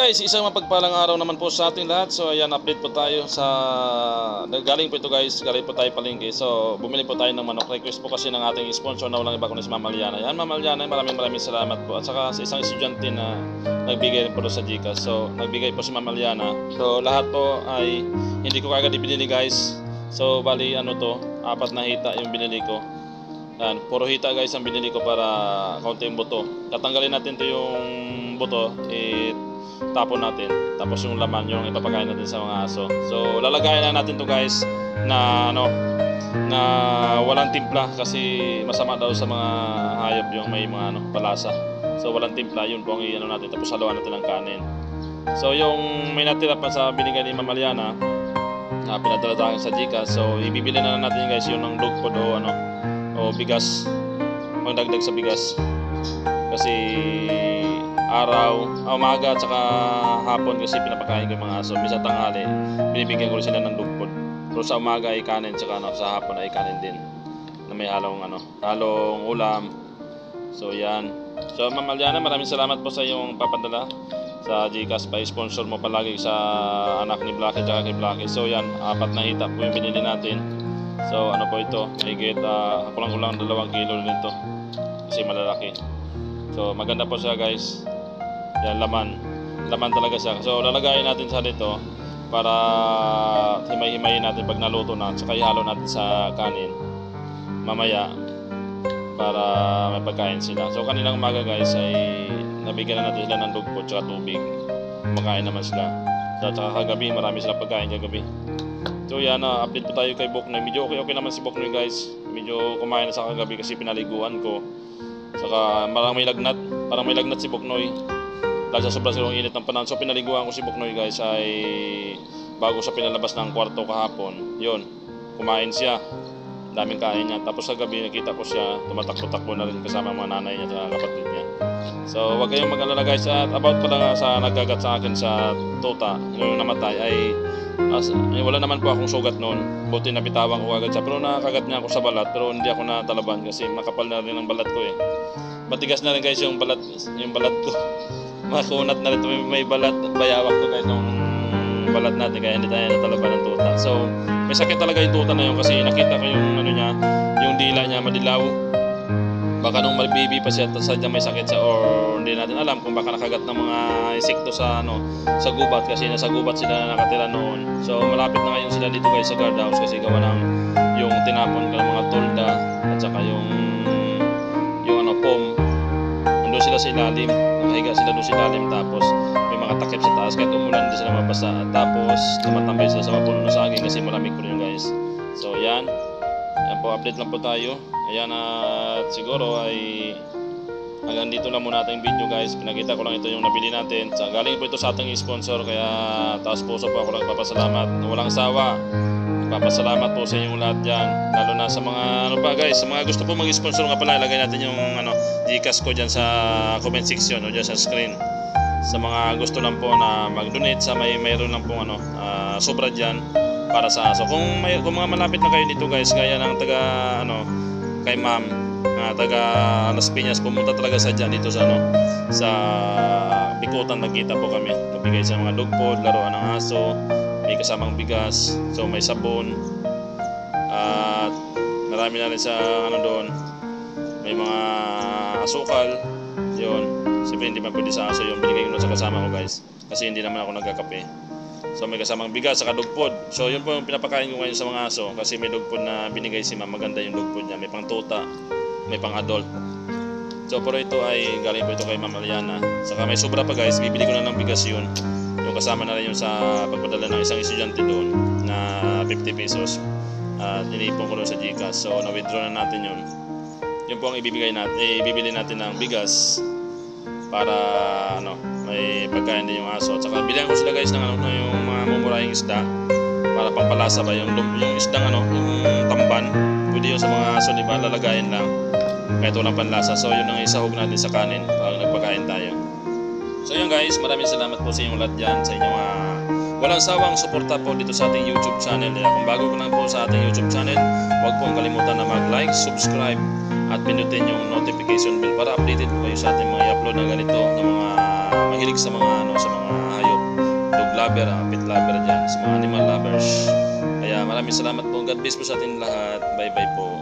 guys, isang mapagpalang araw naman po sa ating lahat. So ayan, update po tayo sa galing po ito guys, galing po tayo palengke. So bumili po tayo ng manok. Request po kasi ng ating sponsor na walang iba kundi si Ma'am Aliana. Yan Ma'am Aliana, maraming salamat po. At saka sa isang estudyante na nagbigay rin po sa GCash. So nagbigay po si Ma'am Aliana. So lahat po ay hindi ko kagad ibinili guys. So bali ano to, 4 na hita yung binili ko. Yan, puro hita guys ang binili ko para kaunti yung buto. Tatanggalin natin to yung buto, tapon natin, tapos yung laman yung ipapakain natin sa mga aso. So lalagayan na natin to guys na na walang timpla kasi masama daw sa mga hayop yung may mga palasa. So walang timpla, yun po ang natin, tapos haluan natin ng kanin. So yung may natira pa sa binigay ni Ma'am Aliana na pinadala tayo sa GCash, so ibibili na natin guys yung ng dog food o bigas, magdagdag sa bigas kasi umaga at saka hapon kasi pinapakain ko yung mga aso. Minsan tanghali binibigyan ko sila ng dog food, pero sa umaga ay kanin, saka sa hapon ay kanin din na may halong ulam. So yan. So Ma'am Aliana, maraming salamat po sa iyong papadala sa GCash, pa sponsor mo palagi sa anak ni Blacky at kay Blacky. So yan, 4 na hita po yung binili natin. So ano po ito, higit kulang-kulang 2 kilo rin ito kasi malalaki. So maganda po siya guys. Yan, laman talaga siya. So lalagayin natin sa dito para himay-himayin natin pag naluto na, saka ihalo natin sa kanin mamaya para may pagkain sila. So kanilang umaga guys ay nabigyan na natin sila ng dog food at tubig. Kumakain naman sila. So saka kagabi marami silang pagkain kagabi. So yan, update po tayo kay Boknoy. Medyo okay naman si Boknoy guys. Medyo kumain na sa kagabi kasi pinaliguan ko. Saka parang may lagnat si Boknoy dahil sa sobrang init ng panahon. So pinaliguan ko si Boknoy guys ay bago sa pinalabas ng kwarto kahapon. Yun, kumain siya, daming kain niya. Tapos sa gabi nakita ko siya tumatakbo-takbo na rin kasama mga nanay niya at kapatid niya. So wag kayong mag-alala guys. At about pala nga sa nagkagat sa akin sa tuta, yung namatay ay wala naman po akong sugat noon. Buti napitawan ko agad siya, pero nakagat niya ako sa balat, pero hindi ako natalaban kasi makapal na rin ang balat ko matigas na rin guys yung balat ko. Makunat na rin ito, may balat, bayawak to guys nung balat natin, kaya hindi tayo natalaban ng tuta. So may sakit talaga yung tuta na yun kasi nakita ko yung yung dila niya madilaw. Baka nung baby pa siya sadyang may sakit siya, or hindi natin alam kung baka nakagat ng mga insekto sa gubat kasi nasa gubat sila nakatira noon. So malapit na ngayon sila dito guys sa guardhouse kasi gawa ng yung tinapon ng mga tolda at saka yung pom. Nandun sila sa ilalim, nakahiga sila doon sa ilalim, tapos may mga takip sa taas kahit umulan hindi sila mabasa. Tapos tumatambay sila sa mga puno ng saging kasi malamig po yun guys. So yan po, update lang po tayo. Ayan, at siguro ay hanggang dito lang muna ating video guys. Pinakita ko lang ito yung nabili natin. Galing po ito sa ating sponsor, kaya taas puso po ako nagpapasalamat. Walang sawa, nagpapasalamat po sa inyong lahat dyan. Lalo na sa mga guys, sa mga gusto po mag-sponsor nga pala, ilagay natin yung GCash ko dyan sa comment section o dyan sa screen. Sa mga gusto lang po na mag-donate sa mayroon lang pong sobra dyan para sa aso. Kung mga malapit na kayo dito guys, gaya ng taga kay ma'am, taga Las Piñas, pumunta talaga sa dyan dito sa Bikutan. Nagkita po kami, nabigay sa mga dog food, laruan ng aso, may kasamang bigas, so may sabon at marami na rin sa doon, may mga asukal. Yun, siyempre hindi pa pwede sa aso yung binigay ko sa kasama ko guys kasi hindi naman ako nagkakape. So may kasamang bigas saka dog food. So yun po yung pinapakain ko ngayon sa mga aso kasi may dog food na binigay si ma'am. Maganda yung dog food niya, may pang tuta, may pang adult. So pero ito ay galing po ito kay Ma'am Aliana. Saka may sobra pa guys, bibili ko na ng bigas yun. Yung kasama na rin yun sa pagpadala ng isang estudyante doon na 50 pesos. At inipon ko doon sa GCash. So na-withdraw na natin yun. Yun po ang ibibili natin ng bigas para may pagkain din yung aso. At saka bilihan ko sila guys ng yung mga mumurahing isda para pampalasa ba yung isdang yung tamban. Pwede yun sa mga aso, diba? Lalagayin lang kahit walang panlasa. So yun ang isahog natin sa kanin pag nagpakain tayo. So yun guys, maraming salamat po sa inyong lahat dyan, sa inyong walang sawang suporta po dito sa ating YouTube channel. Kung bago ka lang po sa ating YouTube channel, huwag pong kalimutan na mag-like, subscribe at pinutin yung notification bell para updated po kayo sa ating mga i-upload na ganito, na mga mahilig sa mga hayop. lover, pet lover dyan, sa mga animal lovers. Kaya maraming salamat po. God bless po sa ating lahat. Bye bye po.